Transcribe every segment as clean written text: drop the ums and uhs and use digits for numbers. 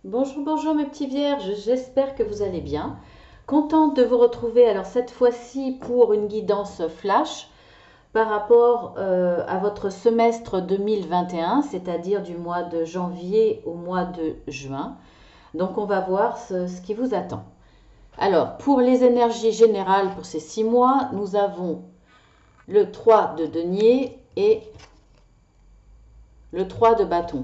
Bonjour, bonjour mes petits vierges, j'espère que vous allez bien. Contente de vous retrouver alors cette fois-ci pour une guidance flash par rapport à votre semestre 2021, c'est-à-dire du mois de janvier au mois de juin. Donc on va voir ce qui vous attend. Alors pour les énergies générales pour ces 6 mois, nous avons le 3 de denier et le 3 de bâton.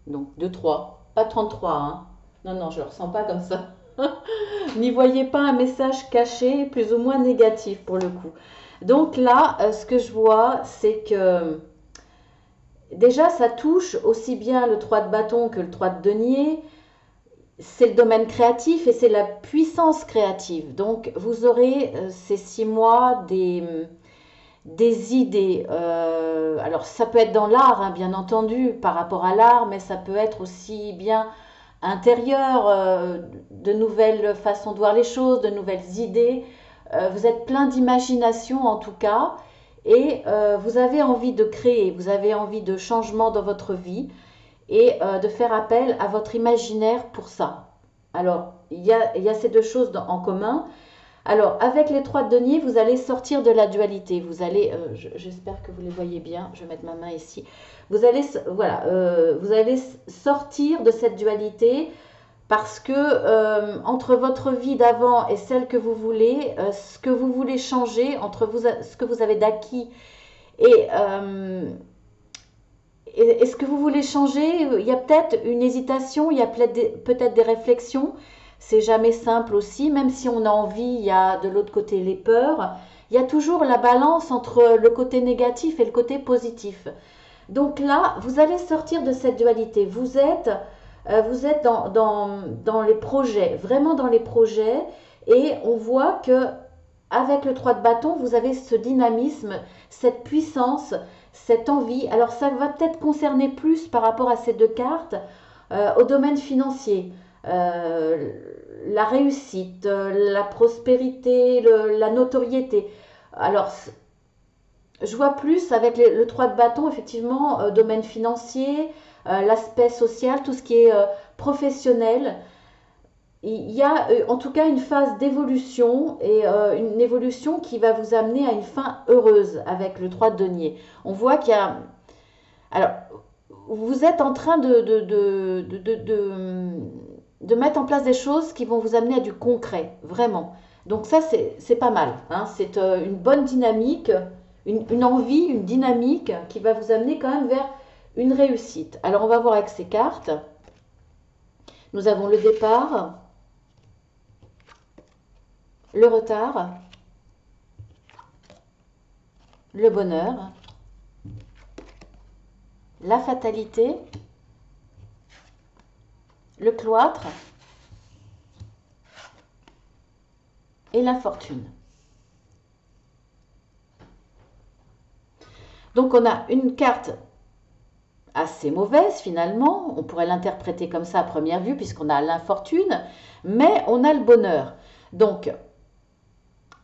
Donc 2 3, pas 33, hein. Non, non, je ne le ressens pas comme ça. N'y voyez pas un message caché, plus ou moins négatif pour le coup. Donc là, ce que je vois, c'est que déjà, ça touche aussi bien le 3 de bâton que le 3 de denier. C'est le domaine créatif et c'est la puissance créative. Donc, vous aurez ces 6 mois des idées. Alors, ça peut être dans l'art, hein, bien entendu, par rapport à l'art, mais ça peut être aussi bien intérieur, de nouvelles façons de voir les choses, de nouvelles idées. Vous êtes plein d'imagination en tout cas et vous avez envie de créer, vous avez envie de changement dans votre vie et de faire appel à votre imaginaire pour ça. Alors, il y a ces deux choses en commun. Alors, avec les 3 de denier, vous allez sortir de la dualité. Vous allez, j'espère que vous les voyez bien, je vais mettre ma main ici. Vous allez, voilà, vous allez sortir de cette dualité parce que entre votre vie d'avant et celle que vous voulez, ce que vous voulez changer, entre vous, ce que vous avez d'acquis et, et ce que vous voulez changer, il y a peut-être une hésitation, il y a peut-être des réflexions. C'est jamais simple aussi, même si on a envie, il y a de l'autre côté les peurs. Il y a toujours la balance entre le côté négatif et le côté positif. Donc là, vous allez sortir de cette dualité. Vous êtes dans les projets, vraiment dans les projets, et on voit que avec le 3 de bâton, vous avez ce dynamisme, cette puissance, cette envie. Alors ça va peut-être concerner plus par rapport à ces deux cartes au domaine financier. Euh, la réussite, la prospérité, la notoriété. Alors, je vois plus avec le 3 de bâton, effectivement, domaine financier, l'aspect social, tout ce qui est professionnel. Il y a en tout cas une phase d'évolution et une évolution qui va vous amener à une fin heureuse avec le 3 de denier. On voit qu'il y a... Alors, vous êtes en train de mettre en place des choses qui vont vous amener à du concret, vraiment. Donc ça, c'est pas mal, hein. C'est une bonne dynamique, une envie, une dynamique qui va vous amener quand même vers une réussite. Alors on va voir avec ces cartes. Nous avons le départ, le retard, le bonheur, la fatalité, le cloître et l'infortune. Donc on a une carte assez mauvaise finalement, on pourrait l'interpréter comme ça à première vue puisqu'on a l'infortune, mais on a le bonheur. Donc,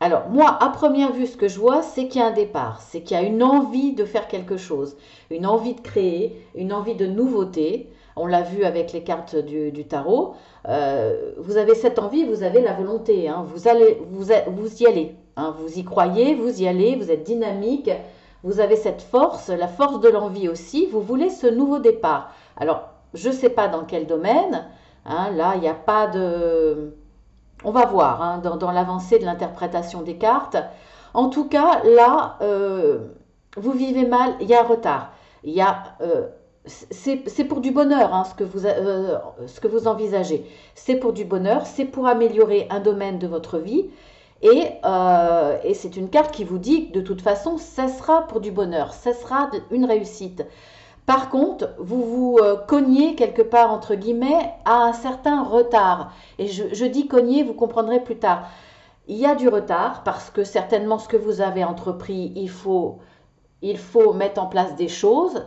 alors moi à première vue ce que je vois c'est qu'il y a un départ, c'est qu'il y a une envie de faire quelque chose, une envie de créer, une envie de nouveauté. On l'a vu avec les cartes du tarot. Vous avez cette envie, vous avez la volonté, hein. Vous y allez, hein. Vous y croyez, vous y allez, vous êtes dynamique, vous avez cette force, la force de l'envie aussi, vous voulez ce nouveau départ. Alors, je ne sais pas dans quel domaine, hein, là, il n'y a pas de... On va voir, hein, dans l'avancée de l'interprétation des cartes. En tout cas, là, vous vivez mal, il y a un retard. Il y a... c'est pour du bonheur, hein, ce que vous envisagez. C'est pour du bonheur, c'est pour améliorer un domaine de votre vie. Et c'est une carte qui vous dit que de toute façon, ça sera pour du bonheur, ça sera une réussite. Par contre, vous vous cognez quelque part, entre guillemets, à un certain retard. Et je dis cogner, vous comprendrez plus tard. Il y a du retard parce que certainement ce que vous avez entrepris, il faut mettre en place des choses.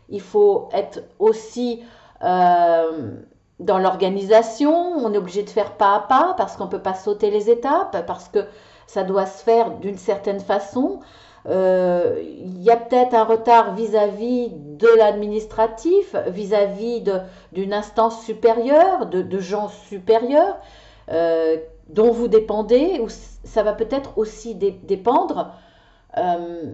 Il faut être aussi euh, dans l'organisation. On est obligé de faire pas à pas parce qu'on ne peut pas sauter les étapes, parce que ça doit se faire d'une certaine façon. Il y a peut-être un retard vis-à-vis de l'administratif, vis-à-vis d'une instance supérieure, de gens supérieurs euh, dont vous dépendez, ou ça va peut-être aussi dépendre euh,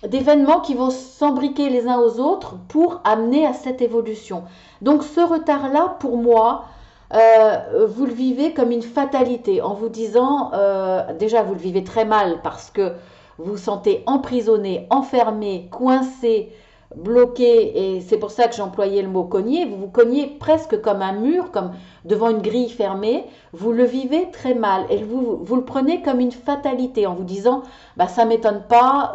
d'événements qui vont s'embriquer les uns aux autres pour amener à cette évolution. Donc ce retard-là, pour moi, vous le vivez comme une fatalité en vous disant, déjà vous le vivez très mal parce que vous vous sentez emprisonné, enfermé, coincé, bloqué, et c'est pour ça que j'employais le mot cogner, vous vous cognez presque comme un mur, comme devant une grille fermée, vous le vivez très mal et vous le prenez comme une fatalité en vous disant, bah, ça m'étonne pas,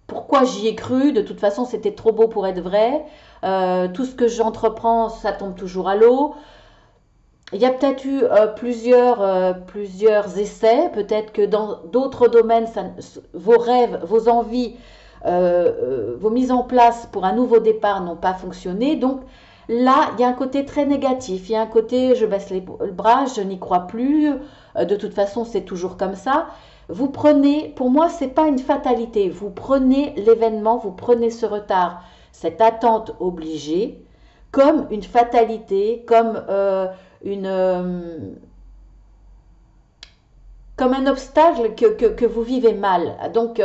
pourquoi j'y ai cru, de toute façon c'était trop beau pour être vrai, tout ce que j'entreprends ça tombe toujours à l'eau. Il y a peut-être eu plusieurs essais, peut-être que dans d'autres domaines, vos rêves, vos envies, vos mises en place pour un nouveau départ n'ont pas fonctionné. Donc là, il y a un côté très négatif, il y a un côté je baisse le bras, je n'y crois plus, de toute façon c'est toujours comme ça. Vous prenez, pour moi, c'est pas une fatalité, vous prenez l'événement, vous prenez ce retard, cette attente obligée, comme une fatalité, une, euh, comme un obstacle que vous vivez mal. Donc,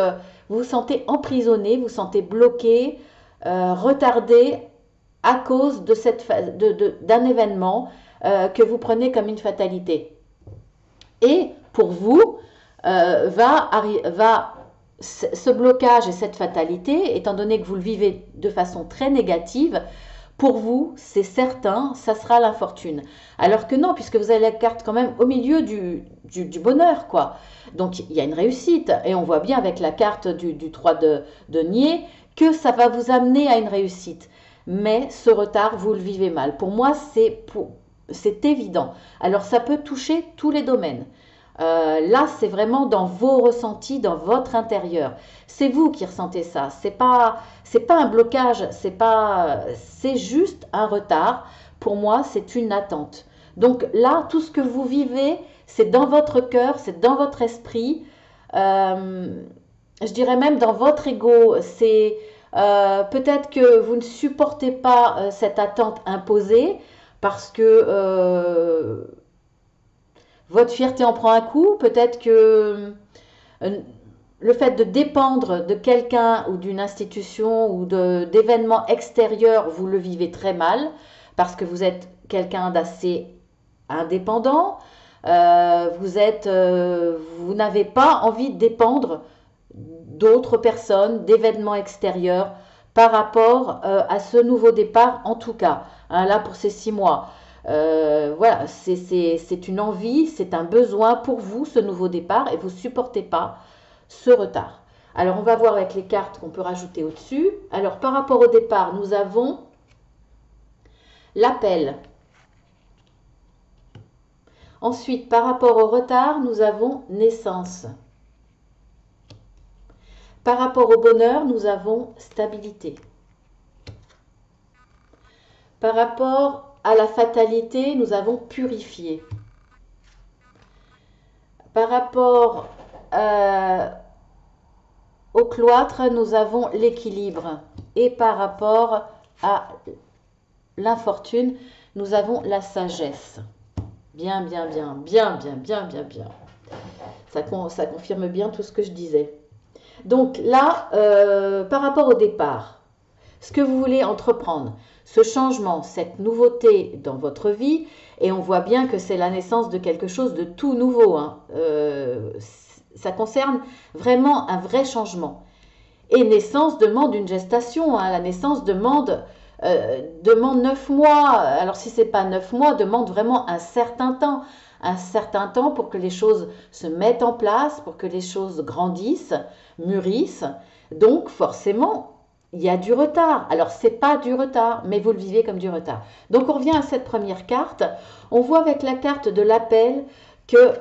vous vous sentez emprisonné, vous vous sentez bloqué, retardé à cause de d'un événement que vous prenez comme une fatalité. Et pour vous, ce blocage et cette fatalité, étant donné que vous le vivez de façon très négative, pour vous, c'est certain, ça sera l'infortune. Alors que non, puisque vous avez la carte quand même au milieu du bonheur, quoi. Donc il y a une réussite, et on voit bien avec la carte du 3 de denier que ça va vous amener à une réussite. Mais ce retard, vous le vivez mal. Pour moi, c'est évident. Alors ça peut toucher tous les domaines. Là, c'est vraiment dans vos ressentis, dans votre intérieur. C'est vous qui ressentez ça. C'est pas un blocage. C'est juste un retard. Pour moi, c'est une attente. Donc là, tout ce que vous vivez, c'est dans votre cœur, c'est dans votre esprit. Euh, je dirais même dans votre ego. C'est peut-être que vous ne supportez pas cette attente imposée parce que votre fierté en prend un coup, peut-être que le fait de dépendre de quelqu'un ou d'une institution ou d'événements extérieurs, vous le vivez très mal parce que vous êtes quelqu'un d'assez indépendant. Vous n'avez pas envie de dépendre d'autres personnes, d'événements extérieurs par rapport à ce nouveau départ, en tout cas, hein, là pour ces 6 mois. Voilà, c'est une envie, c'est un besoin pour vous, ce nouveau départ, et vous ne supportez pas ce retard. Alors, on va voir avec les cartes qu'on peut rajouter au-dessus. Alors, par rapport au départ, nous avons l'appel. Ensuite, par rapport au retard, nous avons naissance. Par rapport au bonheur, nous avons stabilité. Par rapport à la fatalité, nous avons purifié. Par rapport au cloître, nous avons l'équilibre. Et par rapport à l'infortune, nous avons la sagesse. Bien, bien, bien, bien, bien, bien, bien, bien. Ça confirme bien tout ce que je disais. Donc là, par rapport au départ, ce que vous voulez entreprendre, ce changement, cette nouveauté dans votre vie, et on voit bien que c'est la naissance de quelque chose de tout nouveau, hein. Ça concerne vraiment un vrai changement. Et naissance demande une gestation, hein. La naissance demande 9 mois. Alors si c'est pas 9 mois, demande vraiment un certain temps pour que les choses se mettent en place, pour que les choses grandissent, mûrissent. Donc forcément, il y a du retard. Alors c'est pas du retard, mais vous le vivez comme du retard. Donc on revient à cette première carte. On voit avec la carte de l'appel que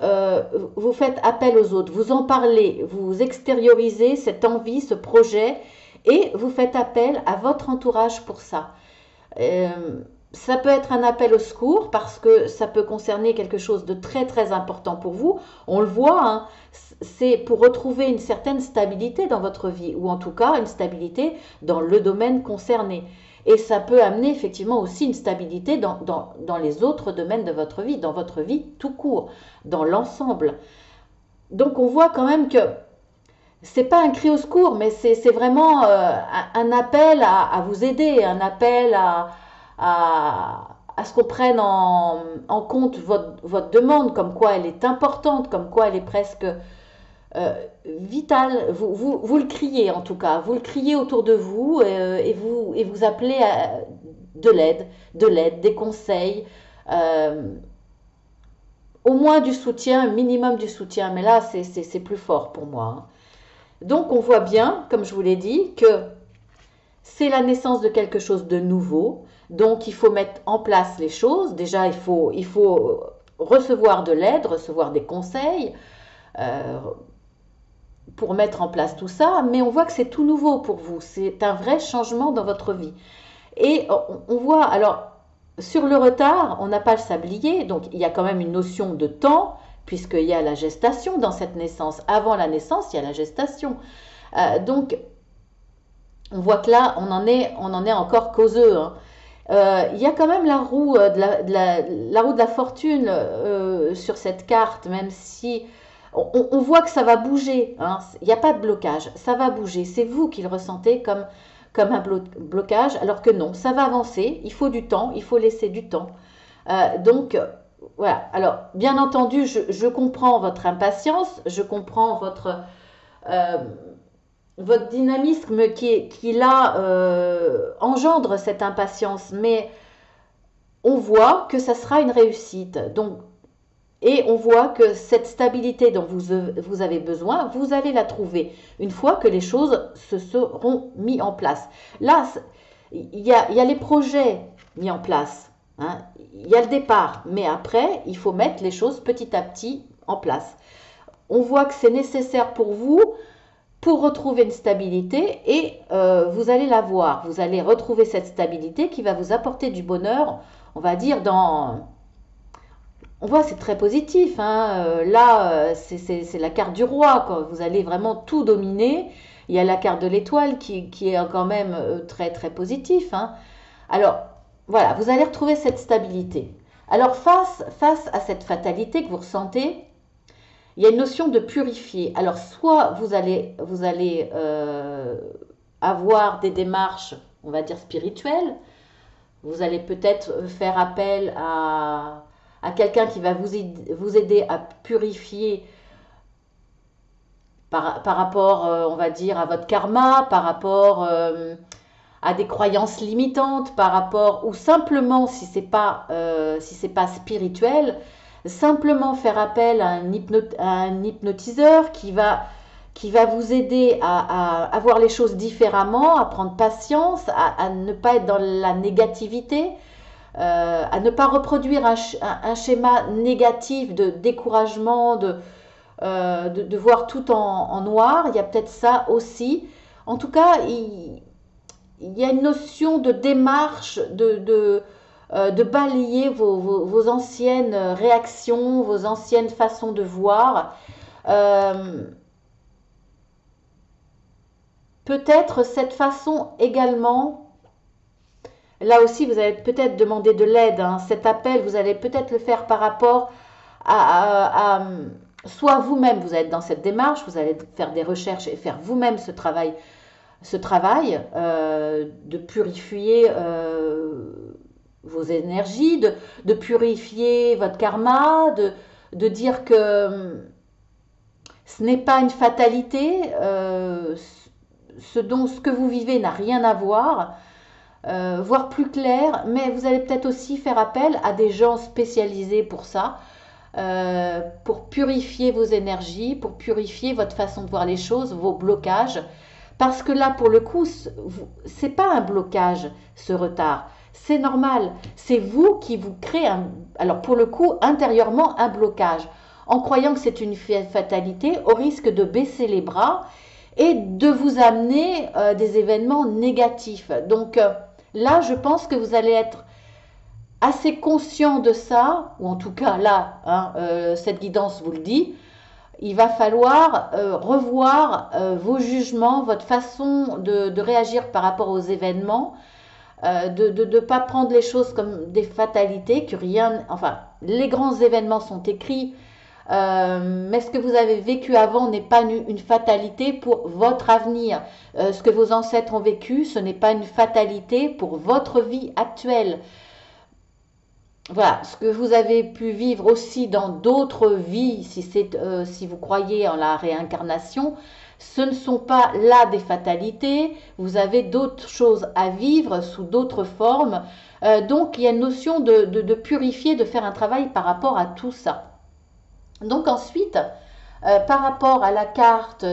vous faites appel aux autres, vous en parlez, vous extériorisez cette envie, ce projet, et vous faites appel à votre entourage pour ça. ça peut être un appel au secours parce que ça peut concerner quelque chose de très très important pour vous. On le voit, hein, c'est pour retrouver une certaine stabilité dans votre vie, ou en tout cas une stabilité dans le domaine concerné. Et ça peut amener effectivement aussi une stabilité dans les autres domaines de votre vie, dans votre vie tout court, dans l'ensemble. Donc on voit quand même que c'est pas un cri au secours, mais c'est vraiment un appel à vous aider, un appel à ce qu'on prenne en compte votre demande, comme quoi elle est importante, comme quoi elle est presque vitale. Vous le criez en tout cas, vous le criez autour de vous et vous appelez de l'aide, des conseils, euh, au moins du soutien, un minimum du soutien, mais là c'est plus fort pour moi, hein. Donc on voit bien, comme je vous l'ai dit, que c'est la naissance de quelque chose de nouveau. Donc il faut mettre en place les choses. Déjà, il faut recevoir de l'aide, recevoir des conseils euh, pour mettre en place tout ça. Mais on voit que c'est tout nouveau pour vous. C'est un vrai changement dans votre vie. Et on voit, alors, sur le retard, on n'a pas le sablier. Donc il y a quand même une notion de temps, puisqu'il y a la gestation dans cette naissance. Avant la naissance, il y a la gestation. Donc, on voit que là, on en est encore qu'aux œufs, hein. Il y a quand même la roue la roue de la fortune sur cette carte, même si on voit que ça va bouger, hein. Il n'y a pas de blocage, ça va bouger. C'est vous qui le ressentez comme un blocage, alors que non, ça va avancer. Il faut du temps, il faut laisser du temps. Donc, voilà. Alors, bien entendu, je comprends votre impatience, je comprends euh, votre dynamisme qui là engendre cette impatience, mais on voit que ça sera une réussite. Donc, et on voit que cette stabilité dont vous avez besoin, vous allez la trouver une fois que les choses se seront mises en place. Là, il y a les projets mis en place, hein. Il y a le départ, mais après, il faut mettre les choses petit à petit en place. On voit que c'est nécessaire pour vous pour retrouver une stabilité et vous allez la voir. Vous allez retrouver cette stabilité qui va vous apporter du bonheur, on va dire, dans... On voit, c'est très positif, hein. Là, c'est la carte du roi, quoi. Vous allez vraiment tout dominer. Il y a la carte de l'étoile qui est quand même très, très positif, hein. Alors, voilà, vous allez retrouver cette stabilité. Alors, face à cette fatalité que vous ressentez, il y a une notion de purifier. Alors, soit vous allez avoir des démarches, on va dire, spirituelles. Vous allez peut-être faire appel à quelqu'un qui va vous aider à purifier par rapport, on va dire, à votre karma, par rapport à des croyances limitantes, par rapport, ou simplement, si c'est pas spirituel, simplement faire appel à un hypnotiseur qui va vous aider à voir les choses différemment, à prendre patience, à ne pas être dans la négativité, à ne pas reproduire un schéma négatif de découragement, de voir tout en noir. Il y a peut-être ça aussi. En tout cas, il y a une notion de démarche, de balayer vos anciennes réactions, vos anciennes façons de voir. Euh, Peut-être cette façon également, là aussi vous allez peut-être demander de l'aide, hein. Cet appel, vous allez peut-être le faire par rapport soit vous-même, vous êtes dans cette démarche, vous allez faire des recherches et faire vous-même ce travail de purifier vos énergies, de purifier votre karma, de dire que ce n'est pas une fatalité, ce que vous vivez n'a rien à voir, voir plus clair, mais vous allez peut-être aussi faire appel à des gens spécialisés pour ça, pour purifier vos énergies, pour purifier votre façon de voir les choses, vos blocages. Parce que là, pour le coup, c'est pas un blocage, ce retard. C'est normal. C'est vous qui vous créez, alors pour le coup, intérieurement, un blocage. En croyant que c'est une fatalité, au risque de baisser les bras et de vous amener des événements négatifs. Donc là, je pense que vous allez être assez conscient de ça, ou en tout cas là, hein, cette guidance vous le dit, il va falloir revoir vos jugements, votre façon de réagir par rapport aux événements, de ne pas prendre les choses comme des fatalités, que rien, enfin, les grands événements sont écrits, mais ce que vous avez vécu avant n'est pas une fatalité pour votre avenir. Ce que vos ancêtres ont vécu, ce n'est pas une fatalité pour votre vie actuelle. Voilà, ce que vous avez pu vivre aussi dans d'autres vies, si vous croyez en la réincarnation, ce ne sont pas là des fatalités, vous avez d'autres choses à vivre sous d'autres formes. Donc il y a une notion de purifier, de faire un travail par rapport à tout ça. Donc ensuite, par rapport à la carte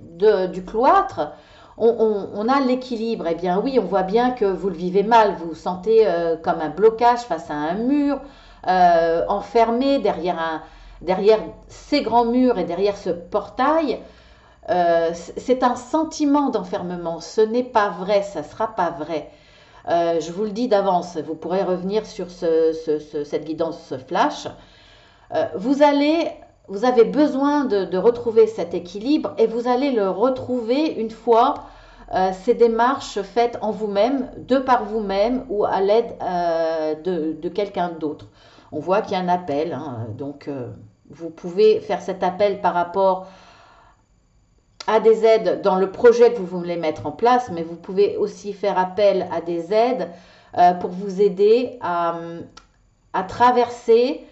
du cloître, on a l'équilibre. Eh bien oui, on voit bien que vous le vivez mal, vous vous sentez comme un blocage face à un mur, enfermé derrière ces grands murs et derrière ce portail. C'est un sentiment d'enfermement, ce n'est pas vrai, ça ne sera pas vrai. Je vous le dis d'avance, vous pourrez revenir sur cette guidance flash. Vous avez besoin de retrouver cet équilibre et vous allez le retrouver une fois ces démarches faites en vous-même, de par vous-même ou à l'aide de quelqu'un d'autre. On voit qu'il y a un appel, hein, donc vous pouvez faire cet appel par rapport à des aides dans le projet que vous voulez mettre en place, mais vous pouvez aussi faire appel à des aides pour vous aider à traverser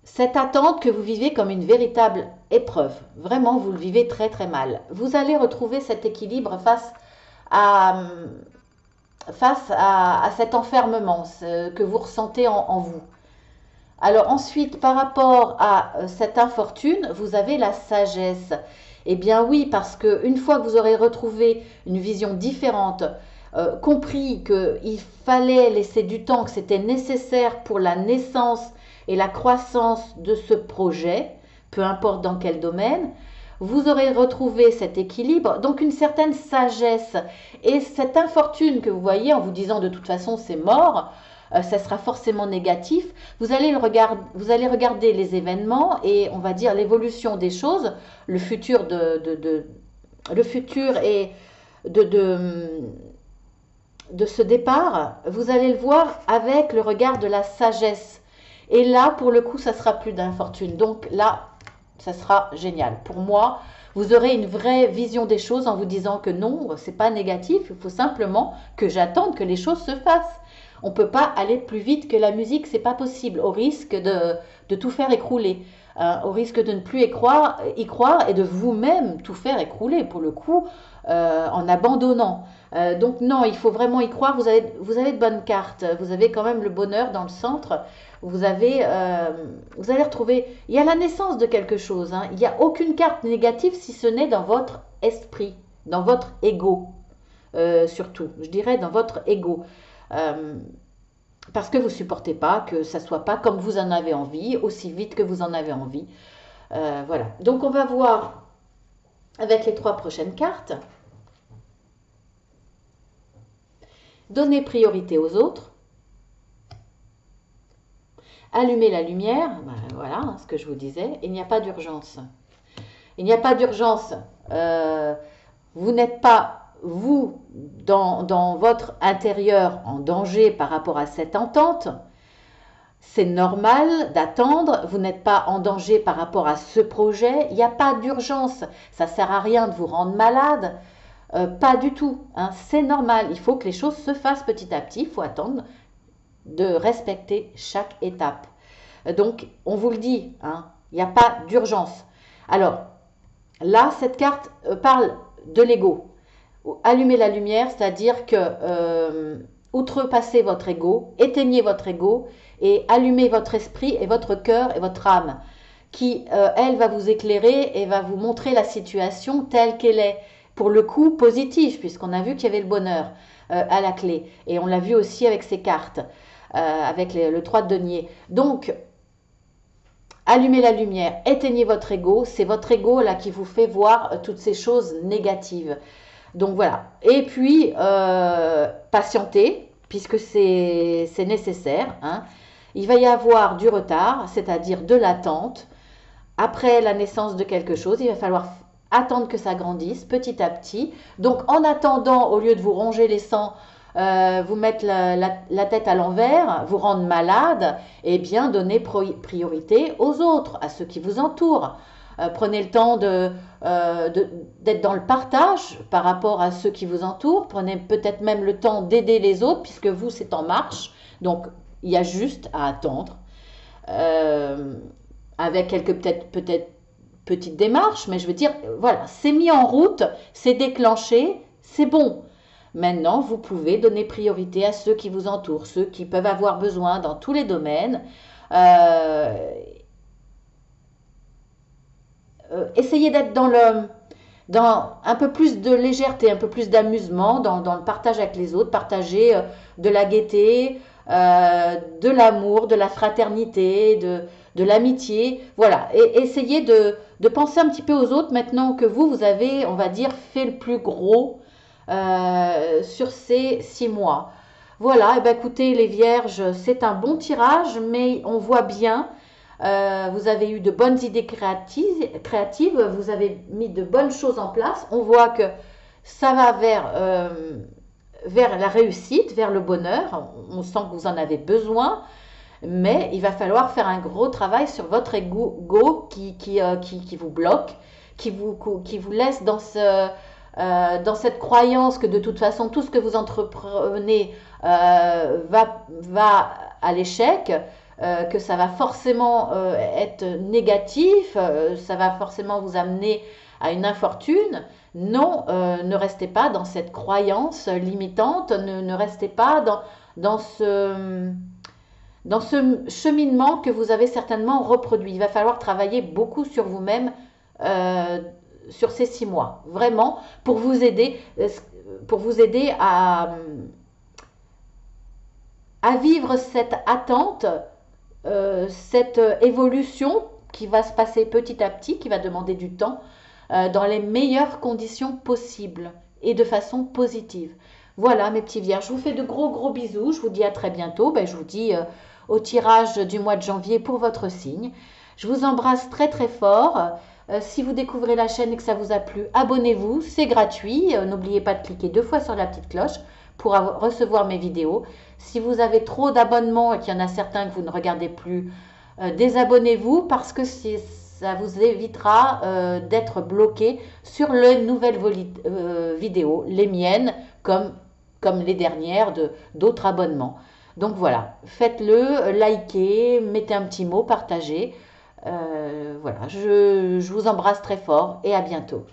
cette attente que vous vivez comme une véritable épreuve. Vraiment, vous le vivez très très mal. Vous allez retrouver cet équilibre face à cet enfermement que vous ressentez en vous. Alors ensuite, par rapport à cette infortune, vous avez la sagesse. Eh bien oui, parce qu'une fois que vous aurez retrouvé une vision différente, compris qu'il fallait laisser du temps, que c'était nécessaire pour la naissance et la croissance de ce projet, peu importe dans quel domaine, vous aurez retrouvé cet équilibre, donc une certaine sagesse. Et cette infortune que vous voyez en vous disant de toute façon c'est mort, ça sera forcément négatif, vous allez regarder les événements et on va dire l'évolution des choses, le futur et de ce départ, vous allez le voir avec le regard de la sagesse. Et là, pour le coup, ça sera plus d'infortune. Donc là, ça sera génial. Pour moi, vous aurez une vraie vision des choses en vous disant que non, c'est pas négatif. Il faut simplement que j'attende que les choses se fassent. On ne peut pas aller plus vite que la musique, c'est pas possible, au risque de tout faire écrouler, au risque de ne plus y croire et de vous-même tout faire écrouler, pour le coup, en abandonnant. Donc non, il faut vraiment y croire, vous avez de bonnes cartes, vous avez quand même le bonheur dans le centre, vous allez retrouver, il y a la naissance de quelque chose, hein. Il n'y a aucune carte négative si ce n'est dans votre esprit, dans votre ego, surtout, je dirais dans votre ego. Parce que vous ne supportez pas que ça ne soit pas comme vous en avez envie, aussi vite que vous en avez envie. Voilà. Donc on va voir avec les 3 prochaines cartes. Donner priorité aux autres. Allumer la lumière. Ben, voilà ce que je vous disais. Il n'y a pas d'urgence. Il n'y a pas d'urgence. Vous n'êtes pas vous, dans votre intérieur, en danger par rapport à cette entente. C'est normal d'attendre, vous n'êtes pas en danger par rapport à ce projet, il n'y a pas d'urgence, ça ne sert à rien de vous rendre malade, pas du tout, hein. C'est normal, il faut que les choses se fassent petit à petit, il faut attendre de respecter chaque étape. Donc, on vous le dit, hein, il n'y a pas d'urgence. Alors, là, cette carte parle de l'ego. Allumer la lumière, c'est-à-dire que outrepasser votre ego, éteignez votre ego et allumez votre esprit et votre cœur et votre âme qui, elle, va vous éclairer et va vous montrer la situation telle qu'elle est. Pour le coup, positive, puisqu'on a vu qu'il y avait le bonheur à la clé. Et on l'a vu aussi avec ces cartes, avec le 3 de denier. Donc, allumez la lumière, éteignez votre ego. C'est votre ego là qui vous fait voir toutes ces choses négatives. Donc voilà. Et puis, patientez. puisque c'est nécessaire, hein. Il va y avoir du retard, c'est-à-dire de l'attente. Après la naissance de quelque chose, il va falloir attendre que ça grandisse petit à petit. Donc en attendant, au lieu de vous ronger les sangs, vous mettre la tête à l'envers, vous rendre malade, eh bien donnez priorité aux autres, à ceux qui vous entourent. Prenez le temps d'être dans le partage par rapport à ceux qui vous entourent. Prenez peut-être même le temps d'aider les autres, puisque vous, c'est en marche. Donc, il y a juste à attendre. Avec quelques peut-être petites démarches, mais je veux dire, voilà, c'est mis en route, c'est déclenché, c'est bon. Maintenant, vous pouvez donner priorité à ceux qui vous entourent, ceux qui peuvent avoir besoin dans tous les domaines. Essayez d'être dans un peu plus de légèreté, un peu plus d'amusement, dans le partage avec les autres, partager de la gaieté, de l'amour, de la fraternité, de l'amitié. Voilà, et essayez de penser un petit peu aux autres maintenant que vous avez, on va dire, fait le plus gros sur ces 6 mois. Voilà, et bien écoutez les vierges, c'est un bon tirage, mais on voit bien, vous avez eu de bonnes idées créatives, vous avez mis de bonnes choses en place. On voit que ça va vers la réussite, vers le bonheur. On sent que vous en avez besoin, mais il va falloir faire un gros travail sur votre ego qui vous bloque, qui vous laisse dans cette croyance que de toute façon, tout ce que vous entreprenez va à l'échec, que ça va forcément être négatif, ça va forcément vous amener à une infortune. Non, ne restez pas dans cette croyance limitante, ne restez pas dans ce cheminement que vous avez certainement reproduit. Il va falloir travailler beaucoup sur vous-même sur ces 6 mois, vraiment, pour vous aider à vivre cette attente, cette évolution qui va se passer petit à petit, qui va demander du temps, dans les meilleures conditions possibles et de façon positive. Voilà mes petits vierges, je vous fais de gros bisous, je vous dis à très bientôt, je vous dis au tirage du mois de janvier pour votre signe. Je vous embrasse très fort. Si vous découvrez la chaîne et que ça vous a plu, abonnez-vous, c'est gratuit. N'oubliez pas de cliquer 2 fois sur la petite cloche pour recevoir mes vidéos. Si vous avez trop d'abonnements et qu'il y en a certains que vous ne regardez plus, désabonnez-vous parce que ça vous évitera d'être bloqué sur les nouvelles vidéos, les miennes comme les dernières d'autres abonnements. Donc voilà, faites-le, likez, mettez un petit mot, partagez. Voilà, je vous embrasse très fort et à bientôt.